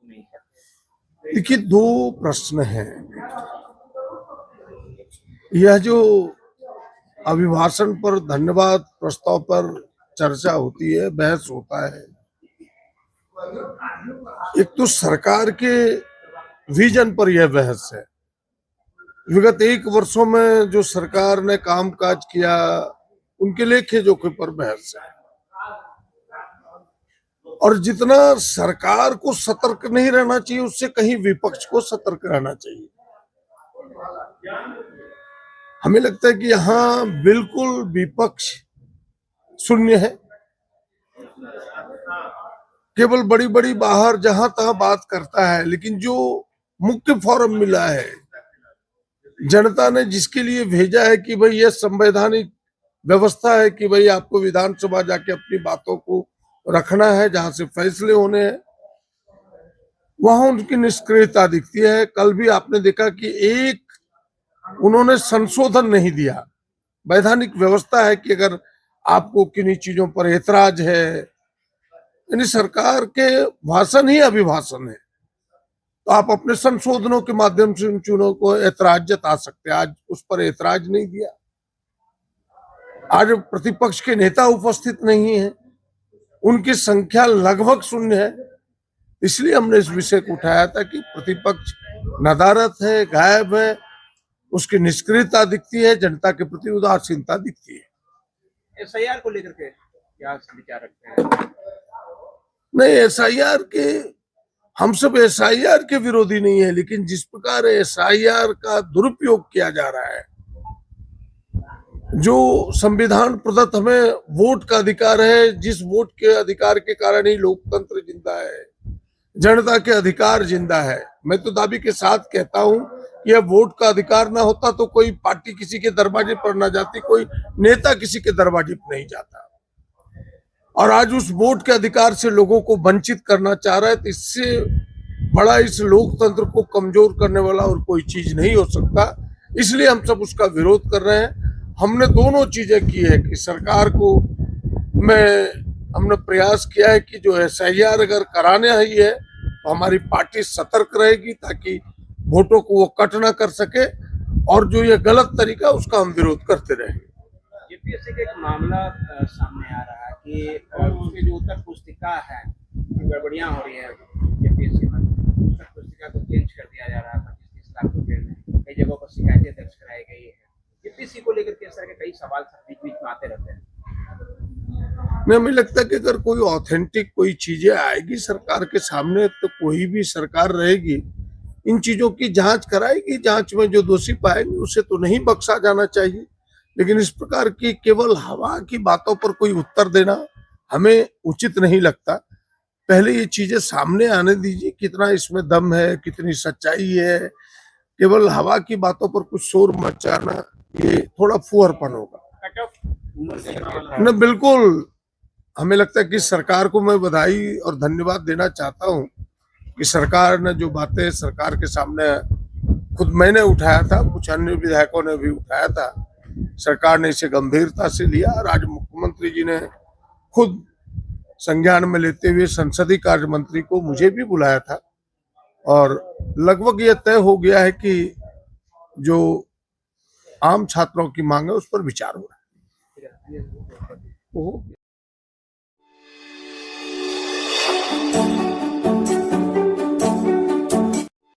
नहीं है? देखिए, दो प्रश्न हैं। यह जो अभिभाषण पर धन्यवाद प्रस्ताव पर चर्चा होती है, बहस होता है, एक तो सरकार के विजन पर यह बहस है। विगत 1 वर्षों में जो सरकार ने कामकाज किया, उनके लेखे जोखे पर बहस है। और जितना सरकार को सतर्क नहीं रहना चाहिए, उससे कहीं विपक्ष को सतर्क रहना चाहिए। हमें लगता है कि यहाँ बिल्कुल विपक्ष शून्य है। केवल बड़ी बड़ी बाहर जहां तहां बात करता है, लेकिन जो मुख्य फोरम मिला है, जनता ने जिसके लिए भेजा है कि भाई यह संवैधानिक व्यवस्था है कि भाई आपको विधानसभा जाके अपनी बातों को रखना है, जहां से फैसले होने हैं, वहां उनकी निष्क्रियता दिखती है। कल भी आपने देखा कि एक उन्होंने संशोधन नहीं दिया। वैधानिक व्यवस्था है कि अगर आपको किन्हीं चीजों पर ऐतराज है, यानी सरकार के भाषण ही अभिभाषण है, तो आप अपने संशोधनों के माध्यम से उन चीजों को ऐतराज जता सकते हैं। आज उस पर ऐतराज नहीं दिया। आज प्रतिपक्ष के नेता उपस्थित नहीं है, उनकी संख्या लगभग शून्य है। इसलिए हमने इस विषय को उठाया था कि प्रतिपक्ष नदारत है, गायब है, उसकी निष्क्रियता दिखती है, जनता के प्रति उदासीनता दिखती है। एसआईआर को लेकर के क्या विचार रखते हैं? नहीं, एसआईआर के, हम सब एसआईआर के विरोधी नहीं है, लेकिन जिस प्रकार एसआईआर का दुरुपयोग किया जा रहा है, जो संविधान प्रदत्त हमें वोट का अधिकार है, जिस वोट के अधिकार के कारण ही लोकतंत्र जिंदा है, जनता के अधिकार जिंदा है। मैं तो दावी के साथ कहता हूं कि यह वोट का अधिकार ना होता तो कोई पार्टी किसी के दरवाजे पर ना जाती, कोई नेता किसी के दरवाजे पर नहीं जाता। और आज उस वोट के अधिकार से लोगों को वंचित करना चाह रहा है, तो इससे बड़ा इस लोकतंत्र को कमजोर करने वाला और कोई चीज नहीं हो सकता। इसलिए हम सब उसका विरोध कर रहे हैं। हमने दोनों चीजें की है कि सरकार को हमने प्रयास किया है कि जो एसआईआर अगर कराने ही है तो हमारी पार्टी सतर्क रहेगी, ताकि वोटों को वो कट ना कर सके, और जो ये गलत तरीका उसका हम विरोध करते रहेंगे। जेपीएससी का एक मामला सामने आ रहा है कि उसके जो उत्तर पुस्तिका है, गड़बड़ियां हो रही है जेपीएससी में। उत्तर पुस्तिका को चेंज कर दिया जा रहा है 25-30 लाख रुपए में। कई जगहों पर शिकायतें दर्ज कराई गई है। जेपीएससी को लेकर के इस तरह के कई सवाल बीच बीच में आते रहते हैं। नहीं, हमें लगता है कि अगर कोई ऑथेंटिक कोई चीजें आएगी सरकार के सामने, तो कोई भी सरकार रहेगी इन चीजों की जांच कराएगी। जांच में जो दोषी पाएंगे उसे तो नहीं बख्शा जाना चाहिए, लेकिन इस प्रकार की केवल हवा की बातों पर कोई उत्तर देना हमें उचित नहीं लगता। पहले ये चीजें सामने आने दीजिए, कितना इसमें दम है, कितनी सच्चाई है। केवल हवा की बातों पर कुछ शोर मचाना, ये थोड़ा फुहरपन होगा। न, बिल्कुल। हमें लगता है कि सरकार को मैं बधाई और धन्यवाद देना चाहता हूं कि सरकार ने जो बातें सरकार के सामने, खुद मैंने उठाया था, कुछ अन्य विधायकों ने भी उठाया था, सरकार ने इसे गंभीरता से लिया। और आज मुख्यमंत्री जी ने खुद संज्ञान में लेते हुए संसदीय कार्य मंत्री को, मुझे भी बुलाया था, और लगभग यह तय हो गया है कि जो आम छात्रों की मांग है उस पर विचार हो रहा है।